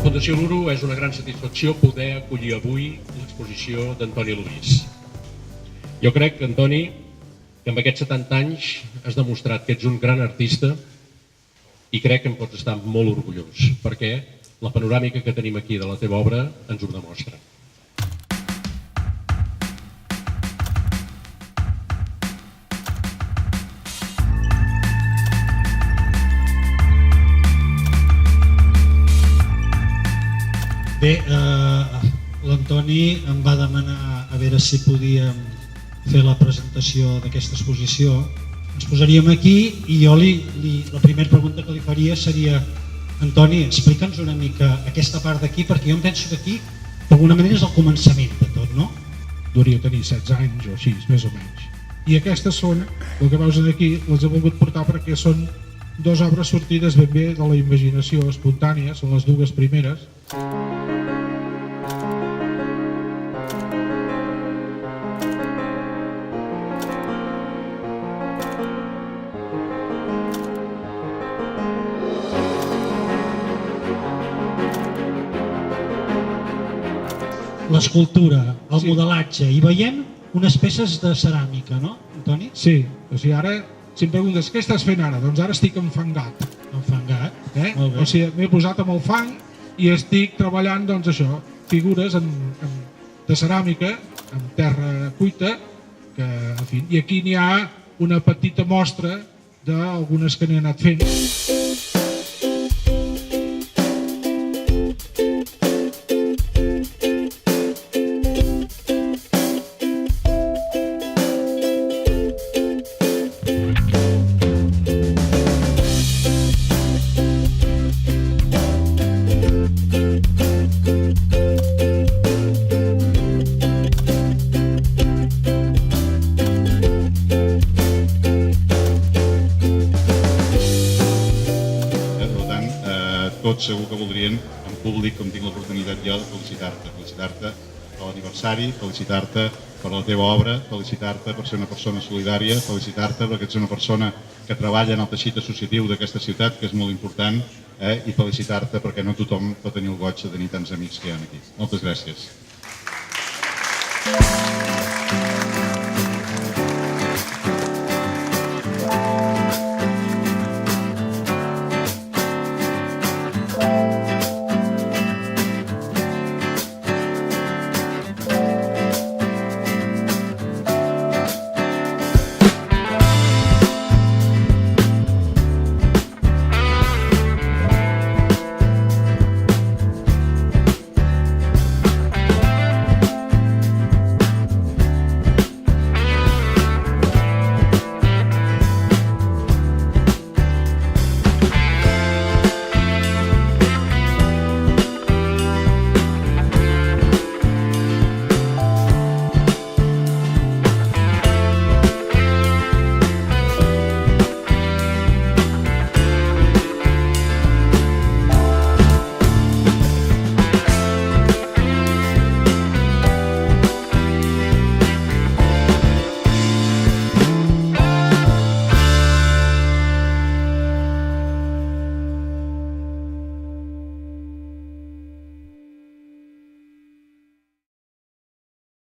Fundació Luro és una gran satisfacció poder acollir avui l'exposició d'Antoni Luis. Jo crec, Antoni, que amb aquests 70 anys has demostrat que ets un gran artista i crec que en pots estar molt orgullós, perquè la panoràmica que tenim aquí de la teva obra ens ho demostra. Bé, l'Antoni em va demanar a veure si podíem fer la presentació d'aquesta exposició. Ens posaríem aquí i jo la primera pregunta que li faria seria: Antoni, explica'ns una mica aquesta part d'aquí, perquè jo em penso que aquí d'alguna manera és el començament de tot, no? Devia tenir 16 anys o així, més o menys. I aquestes són, el que veus aquí, les he volgut portar perquè són dues obres sortides ben bé de la imaginació espontània, són les dues primeres. L'escultura, el modelatge, i veiem unes peces de ceràmica, no, Antoni? Sí, o sigui, ara, si em preguntes què estàs fent ara, doncs ara estic enfangat. Enfangat, molt bé. O sigui, m'he posat amb el fang i estic treballant, doncs això, figures de ceràmica, amb terra cuita, que, en fi, i aquí n'hi ha una petita mostra d'algunes que n'he anat fent. Tots segur que voldrien, en públic, com tinc l'oportunitat jo, de felicitar-te. Felicitar-te per l'aniversari, felicitar-te per la teva obra, felicitar-te per ser una persona solidària, felicitar-te perquè ets una persona que treballa en el teixit associatiu d'aquesta ciutat, que és molt important, i felicitar-te perquè no tothom pot tenir el goig de tenir tants amics que hi ha aquí. Moltes gràcies.